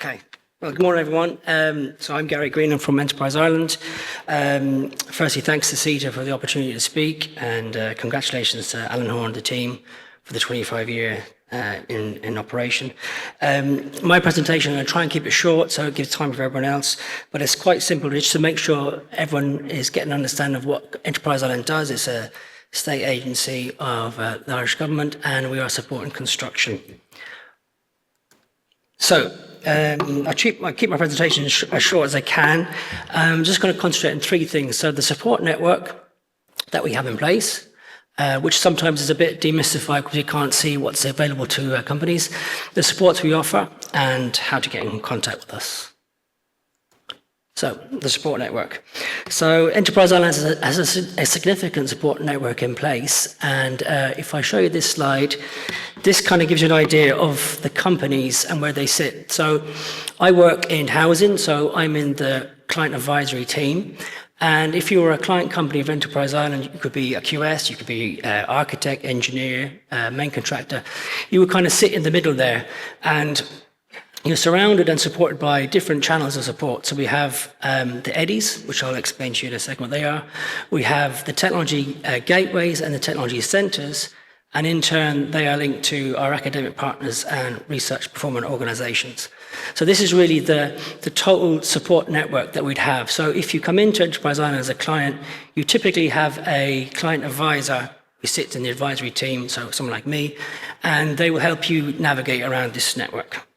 Okay. Well, good morning, everyone. So I'm Gary Greenan from Enterprise Ireland. Firstly, thanks to CETA for the opportunity to speak, and congratulations to Alan Horn and the team for the 25-year in operation. My presentation, I'm going to try and keep it short so it gives time for everyone else, but it's quite simple, just to make sure everyone is getting an understanding of what Enterprise Ireland does. It's a state agency of the Irish government, and we are supporting construction. So, I'll keep my presentation as short as I can. I'm just going to concentrate on three things. So the support network that we have in place, which sometimes is a bit demystified because you can't see what's available to companies, the supports we offer, and how to get in contact with us. So, the support network. So, Enterprise Ireland has a significant support network in place. And if I show you this slide, this kind of gives you an idea of the companies and where they sit. So, I work in housing, so I'm in the client advisory team. And if you were a client company of Enterprise Ireland, you could be a QS, you could be architect, engineer, main contractor. You would kind of sit in the middle there. And you're surrounded and supported by different channels of support. So we have the EDIs, which I'll explain to you in a second what they are. We have the technology gateways and the technology centres, and in turn, they are linked to our academic partners and research performance organisations. So this is really the total support network that we'd have. So if you come into Enterprise Ireland as a client, you typically have a client advisor who sits in the advisory team, so someone like me, and they will help you navigate around this network.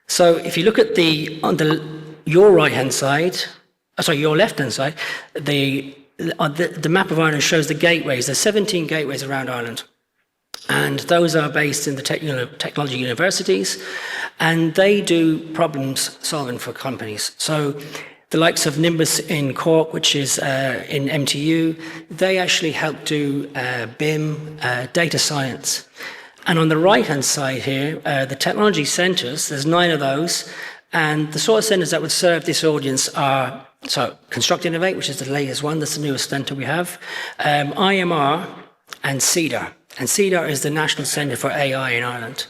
So if you look at your right-hand side, your left-hand side, the map of Ireland shows the gateways. There's 17 gateways around Ireland, and those are based in the technology universities, and they do problems solving for companies. So the likes of Nimbus in Cork, which is in MTU, they actually help do BIM, data science. And on the right-hand side here, the technology centres, there's 9 of those, and the sort of centres that would serve this audience are, so Construct Innovate, which is the latest one, that's the newest centre we have, IMR and CEDAR. And CEDAR is the National Centre for AI in Ireland.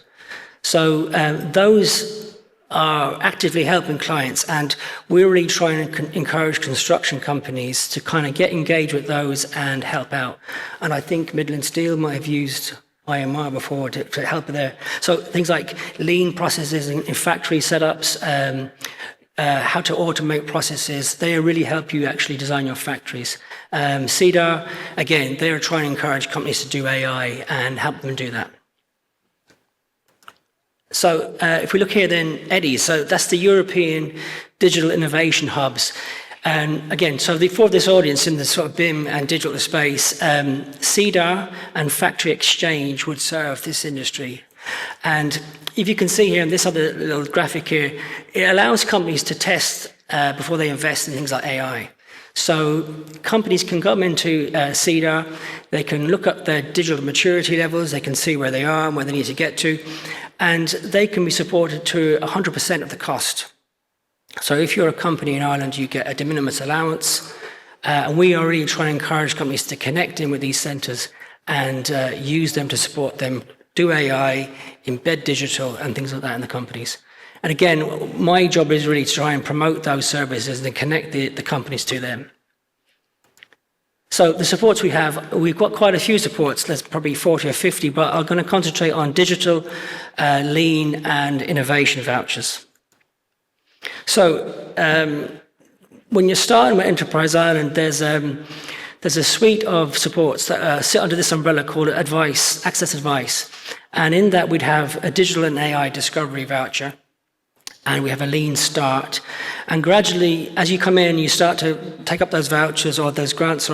So those are actively helping clients, and we're really trying to encourage construction companies to kind of get engaged with those and help out. And I think Midland Steel might have used IMR before to help there. So things like lean processes in factory setups, how to automate processes, they really help you actually design your factories. CEDAR, again, they're trying to encourage companies to do AI and help them do that. So if we look here then, EDIs, so that's the European Digital Innovation Hubs. And again, so for this audience in the sort of BIM and digital space, CEDAR and Factory Exchange would serve this industry. And if you can see here in this other little graphic here, it allows companies to test before they invest in things like AI. So companies can come into CEDAR, they can look up their digital maturity levels, they can see where they are and where they need to get to, and they can be supported to 100% of the cost. So if you're a company in Ireland, you get a de minimis allowance, and we are really trying to encourage companies to connect in with these centres and use them to support them, do AI, embed digital and things like that in the companies. And again, my job is really to try and promote those services and connect the companies to them. So the supports we have, we've got quite a few supports, there's probably 40 or 50, but I'm going to concentrate on digital, lean and innovation vouchers. So when you're starting with Enterprise Ireland, there's a suite of supports that sit under this umbrella called Access Advice. And in that we'd have a digital and AI discovery voucher, and we have a lean start. And gradually, as you come in, you start to take up those vouchers or those grants,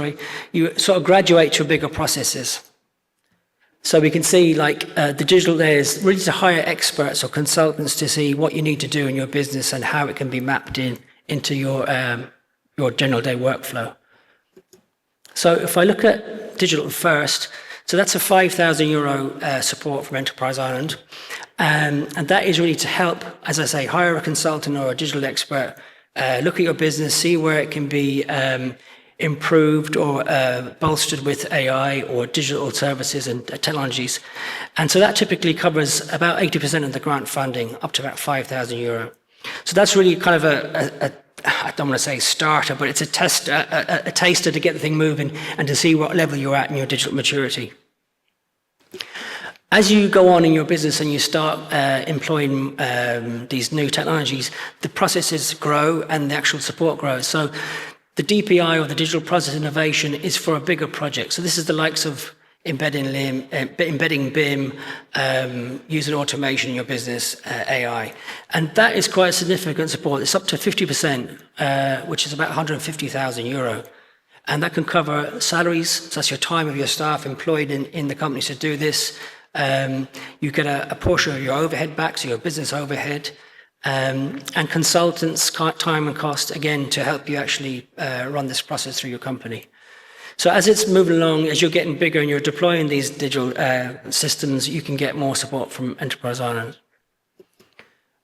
you sort of graduate to bigger processes. So we can see like the digital there is really to hire experts or consultants to see what you need to do in your business and how it can be mapped into your general day workflow. So if I look at digital first, so that's a €5,000 support from Enterprise Ireland. And that is really to help, as I say, hire a consultant or a digital expert, look at your business, see where it can be improved or bolstered with AI or digital services and technologies. And so that typically covers about 80% of the grant funding, up to about €5,000. So that's really kind of I don't want to say starter, but it's a taster to get the thing moving and to see what level you're at in your digital maturity. As you go on in your business and you start employing these new technologies, the processes grow and the actual support grows. So the DPI, or the digital process innovation, is for a bigger project. So this is the likes of embedding BIM, using automation in your business, AI. And that is quite a significant support. It's up to 50%, which is about €150,000. And that can cover salaries, so that's your time of your staff employed in the company to do this. You get a portion of your overhead back, so your business overhead, and consultants' time and cost, again, to help you actually run this process through your company. So as it's moving along, as you're getting bigger and you're deploying these digital systems, you can get more support from Enterprise Ireland.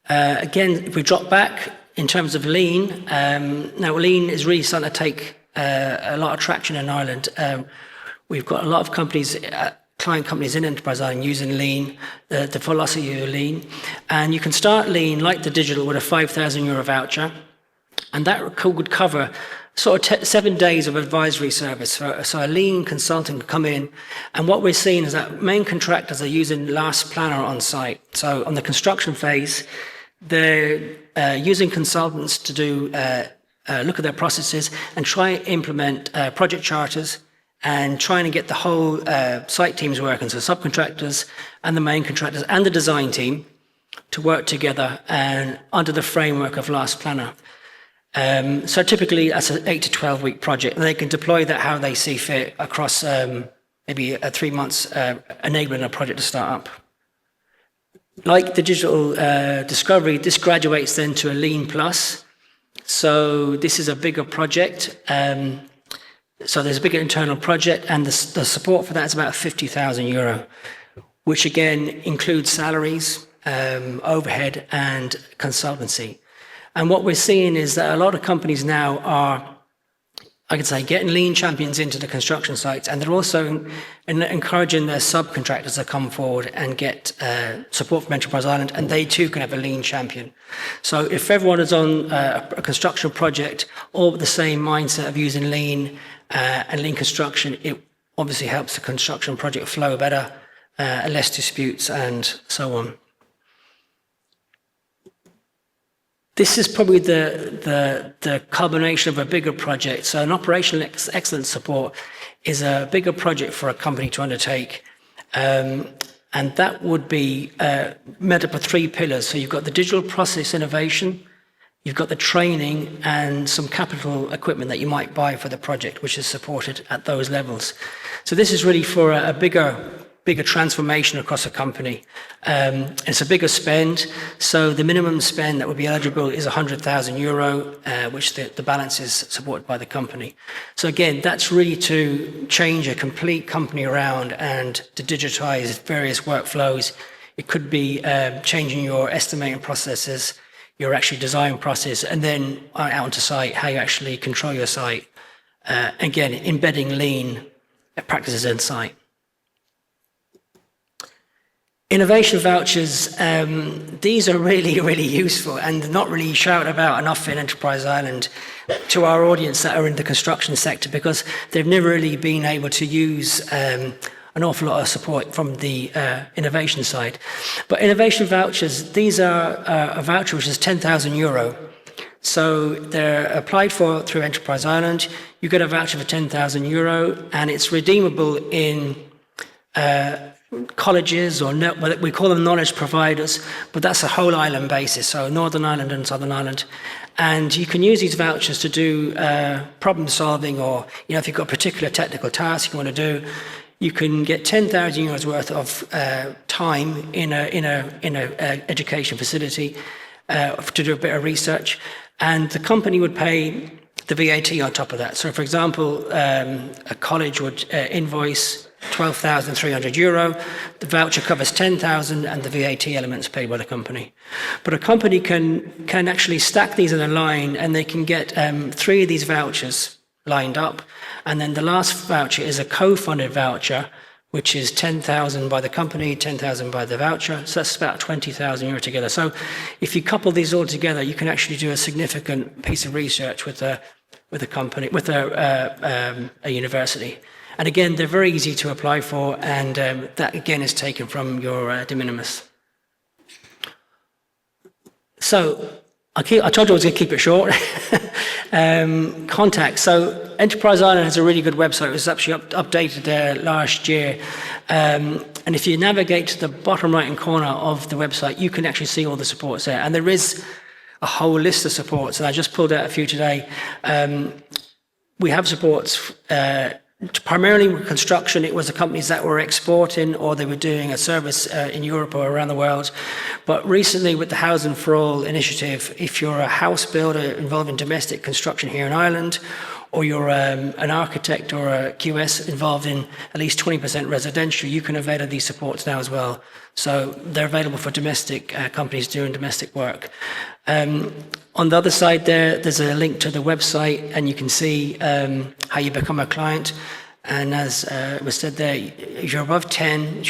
Again, if we drop back in terms of lean, now lean is really starting to take a lot of traction in Ireland. We've got a lot of companies, client companies in Enterprise Ireland using lean, the philosophy of lean. And you can start lean, like the digital, with a €5,000 voucher. And that would cover sort of 7 days of advisory service. So a lean consultant can come in. And what we're seeing is that main contractors are using Last Planner on site. So on the construction phase, they're using consultants to do look at their processes and try and implement project charters and trying to get the whole site teams working, so subcontractors and the main contractors and the design team to work together and under the framework of Last Planner. So typically that's an 8 to 12 week project, and they can deploy that how they see fit across maybe 3 months, enabling a project to start up. Like the digital discovery, this graduates then to a Lean Plus. So this is a bigger project. So there's a bigger internal project, and the support for that is about €50,000, which again includes salaries, overhead, and consultancy. And what we're seeing is that a lot of companies now are, I could say, getting lean champions into the construction sites, and they're also encouraging their subcontractors to come forward and get support from Enterprise Ireland, and they too can have a lean champion. So if everyone is on a construction project, all with the same mindset of using lean and lean construction, it obviously helps the construction project flow better, less disputes, and so on. This is probably the culmination of a bigger project. So an operational excellence support is a bigger project for a company to undertake. And that would be made up of 3 pillars. So you've got the digital process innovation, you've got the training, and some capital equipment that you might buy for the project, which is supported at those levels. So this is really for a bigger transformation across a company. It's a bigger spend. So the minimum spend that would be eligible is €100,000, which the balance is supported by the company. So again, that's really to change a complete company around and to digitize various workflows. It could be changing your estimating processes, your actually design process, and then out onto site, how you actually control your site. Again, embedding lean practices in site. Innovation vouchers, these are really, really useful and not really shouted about enough in Enterprise Ireland to our audience that are in the construction sector, because they've never really been able to use an awful lot of support from the innovation side. But innovation vouchers, these are a voucher which is €10,000. So they're applied for through Enterprise Ireland. You get a voucher for €10,000, and it's redeemable in colleges, or we call them knowledge providers, but that's a whole island basis, so Northern Ireland and Southern Ireland. And you can use these vouchers to do problem solving, or if you've got a particular technical task you want to do, you can get €10,000 worth of time in a education facility to do a bit of research, and the company would pay the VAT on top of that. So, for example, a college would invoice €12,300. The voucher covers $10,000, and the VAT element's paid by the company. But a company can actually stack these in a line, and they can get 3 of these vouchers lined up. And then the last voucher is a co-funded voucher, which is 10,000 by the company, 10,000 by the voucher. So that's about 20,000 euro together. So if you couple these all together, you can actually do a significant piece of research with a company, with a university. And again, they're very easy to apply for, and that again is taken from your de minimis. So I told you I was going to keep it short. Contact. So Enterprise Ireland has a really good website. It was actually updated last year. And if you navigate to the bottom right-hand corner of the website, you can actually see all the supports there. And there is a whole list of supports, and I just pulled out a few today. We have supports primarily with construction. It was the companies that were exporting or they were doing a service in Europe or around the world. But recently with the Housing for All initiative, if you're a house builder involved in domestic construction here in Ireland, or you're an architect or a QS involved in at least 20% residential, you can avail of these supports now as well. So they're available for domestic companies doing domestic work. On the other side there's a link to the website, and you can see how you become a client. And as was said there, if you're above 10,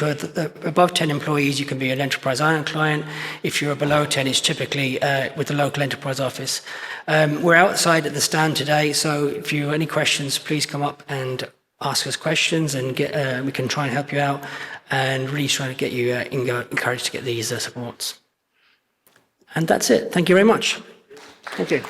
above 10 employees, you can be an Enterprise Ireland client. If you're below 10, it's typically with the local enterprise office. We're outside at the stand today, so if you have any questions, please come up and ask us questions, and we can try and help you out, and really try to get you encouraged to get these supports. And that's it. Thank you very much. Thank you.